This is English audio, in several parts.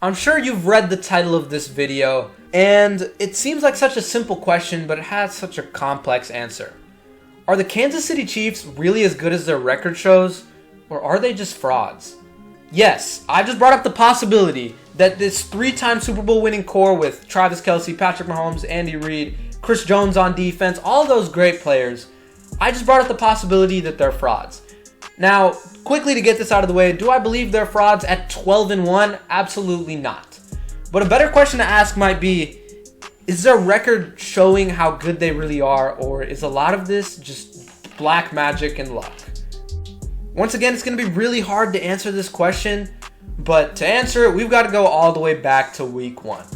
I'm sure you've read the title of this video, and it seems like such a simple question, but it has such a complex answer. Are the Kansas City Chiefs really as good as their record shows, or are they just frauds? Yes, I just brought up the possibility that this 3-time Super Bowl winning core with Travis Kelce, Patrick Mahomes, Andy Reid, Chris Jones on defense, all those great players, I just brought up the possibility that they're frauds. Now, quickly to get this out of the way, do I believe they're frauds at 12-1? Absolutely not. But a better question to ask might be, is their record showing how good they really are, or is a lot of this just black magic and luck? Once again, it's going to be really hard to answer this question, but to answer it, we've got to go all the way back to week 1.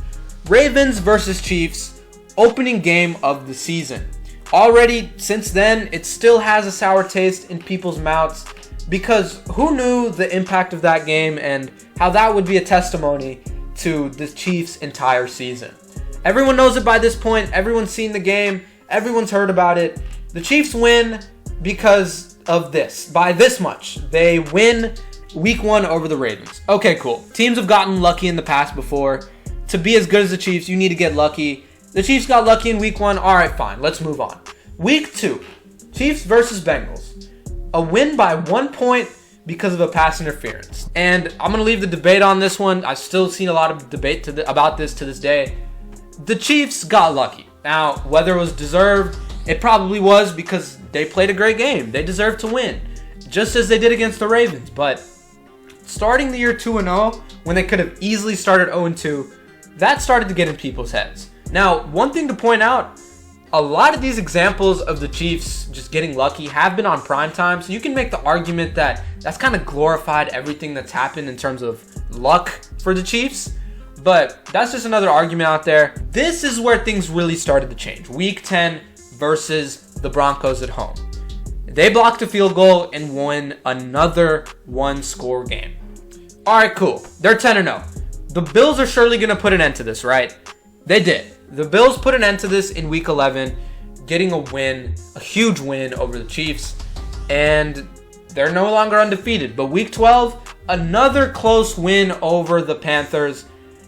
Ravens versus Chiefs, opening game of the season. Already, since then, it still has a sour taste in people's mouths because who knew the impact of that game and how that would be a testimony to the Chiefs' entire season. Everyone knows it by this point. Everyone's seen the game. Everyone's heard about it. The Chiefs win because of this. By this much. They win week 1 over the Ravens. Okay, cool. Teams have gotten lucky in the past before. To be as good as the Chiefs, you need to get lucky. The Chiefs got lucky in week 1. All right, fine. Let's move on. Week 2, Chiefs versus Bengals. A win by 1 point because of a pass interference. And I'm going to leave the debate on this one. I've still seen a lot of debate about this to this day. The Chiefs got lucky. Now, whether it was deserved, it probably was because they played a great game. They deserved to win, just as they did against the Ravens. But starting the year 2-0, when they could have easily started 0-2, that started to get in people's heads. Now, one thing to point out, a lot of these examples of the Chiefs just getting lucky have been on primetime, so you can make the argument that that's kind of glorified everything that's happened in terms of luck for the Chiefs, but that's just another argument out there. This is where things really started to change. Week 10 versus the Broncos at home. They blocked a field goal and won another one-score game. All right, cool. They're 10-0. The Bills are surely going to put an end to this, right? They did. The Bills put an end to this in week 11, getting a win, a huge win over the Chiefs, and they're no longer undefeated. But week 12, another close win over the Panthers,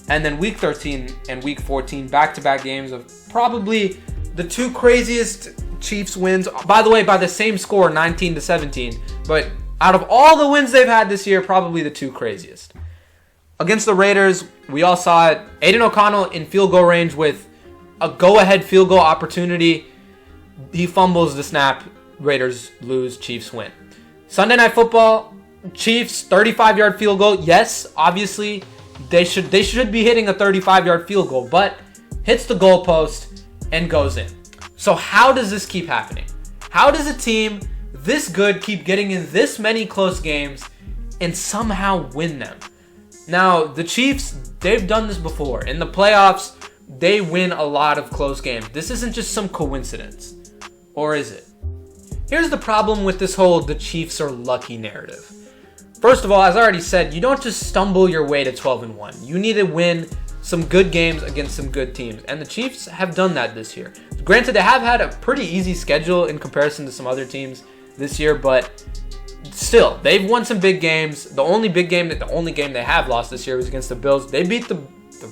and then week 13 and week 14, back-to-back games of probably the 2 craziest Chiefs wins. By the way, by the same score, 19-17. But out of all the wins they've had this year, probably the 2 craziest. Against the Raiders, we all saw it. Aiden O'Connell in field goal range with a go-ahead field goal opportunity. He fumbles the snap. Raiders lose. Chiefs win. Sunday Night Football, Chiefs 35-yard field goal. Yes, obviously, they should be hitting a 35-yard field goal, but hits the goalpost and goes in. So how does this keep happening? How does a team this good keep getting in this many close games and somehow win them? Now, the Chiefs, they've done this before. In the playoffs, they win a lot of close games. This isn't just some coincidence. Or is it? Here's the problem with this whole the Chiefs are lucky narrative. First of all, as I already said, you don't just stumble your way to 12-1. You need to win some good games against some good teams. And the Chiefs have done that this year. Granted, they have had a pretty easy schedule in comparison to some other teams this year, but still, they've won some big games. The only game they have lost this year was against the Bills. They beat the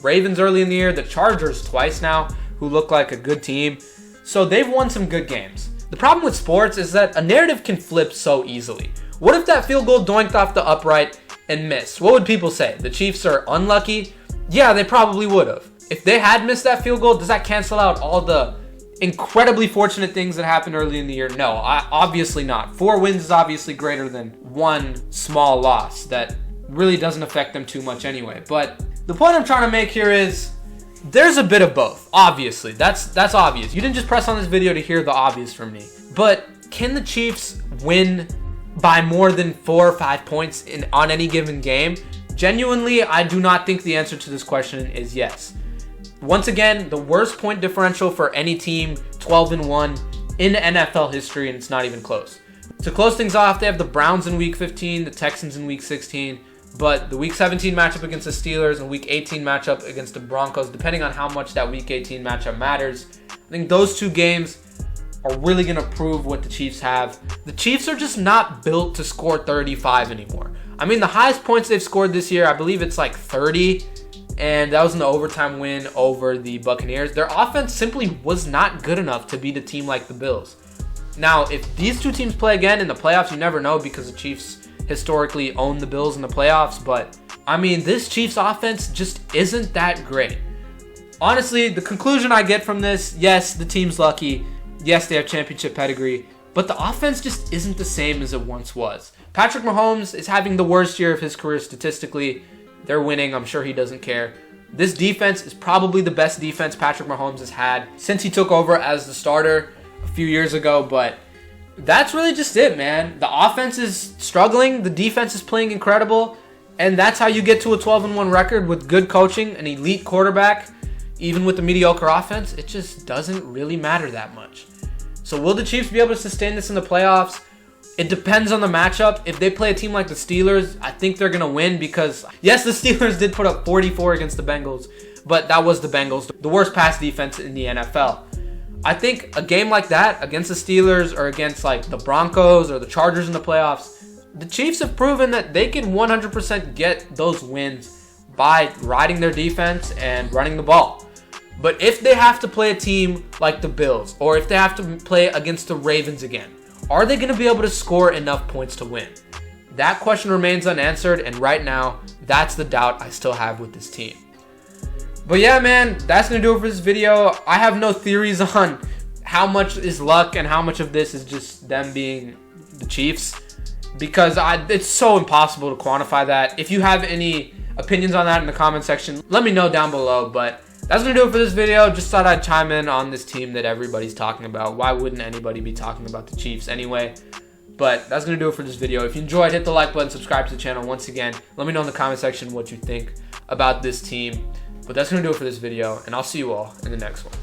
Ravens early in the year, the Chargers twice now, who look like a good team. So they've won some good games. The problem with sports is that a narrative can flip so easily. What if that field goal doinked off the upright and missed? What would people say? The Chiefs are unlucky? Yeah, they probably would have. If they had missed that field goal, does that cancel out all the incredibly fortunate things that happened early in the year? No, obviously not. 4 wins is obviously greater than 1 small loss that really doesn't affect them too much anyway. But the point I'm trying to make here is there's a bit of both. Obviously, that's obvious. You didn't just press on this video to hear the obvious from me. But can the Chiefs win by more than 4 or 5 points on any given game? Genuinely, I do not think the answer to this question is yes. Once again, the worst point differential for any team, 12-1 in NFL history, and it's not even close. To close things off, they have the Browns in Week 15, the Texans in Week 16, but the Week 17 matchup against the Steelers and Week 18 matchup against the Broncos, depending on how much that Week 18 matchup matters, I think those 2 games are really going to prove what the Chiefs have. The Chiefs are just not built to score 35 anymore. I mean, the highest points they've scored this year, I believe it's like 30. and that was in the overtime win over the Buccaneers. Their offense simply was not good enough to beat a team like the Bills. Now, if these two teams play again in the playoffs, you never know because the Chiefs historically own the Bills in the playoffs. But, I mean, this Chiefs offense just isn't that great. Honestly, the conclusion I get from this, yes, the team's lucky. Yes, they have championship pedigree. But the offense just isn't the same as it once was. Patrick Mahomes is having the worst year of his career statistically. They're winning. I'm sure he doesn't care. This defense is probably the best defense Patrick Mahomes has had since he took over as the starter a few years ago. But that's really just it, man. The offense is struggling. The defense is playing incredible. And that's how you get to a 12-1 record with good coaching, an elite quarterback. Even with the mediocre offense, it just doesn't really matter that much. So will the Chiefs be able to sustain this in the playoffs? It depends on the matchup. If they play a team like the Steelers, I think they're going to win because, yes, the Steelers did put up 44 against the Bengals, but that was the Bengals, the worst pass defense in the NFL. I think a game like that against the Steelers or against like the Broncos or the Chargers in the playoffs, the Chiefs have proven that they can 100% get those wins by riding their defense and running the ball. But if they have to play a team like the Bills or if they have to play against the Ravens again, are they going to be able to score enough points to win? That question remains unanswered, and right now, that's the doubt I still have with this team. But yeah, man, that's going to do it for this video. I have no theories on how much is luck and how much of this is just them being the Chiefs, because it's so impossible to quantify that. If you have any opinions on that in the comment section, let me know down below. But that's going to do it for this video. Just thought I'd chime in on this team that everybody's talking about. Why wouldn't anybody be talking about the Chiefs anyway? But that's going to do it for this video. If you enjoyed, hit the like button, subscribe to the channel. Once again, let me know in the comment section what you think about this team. But that's going to do it for this video, and I'll see you all in the next one.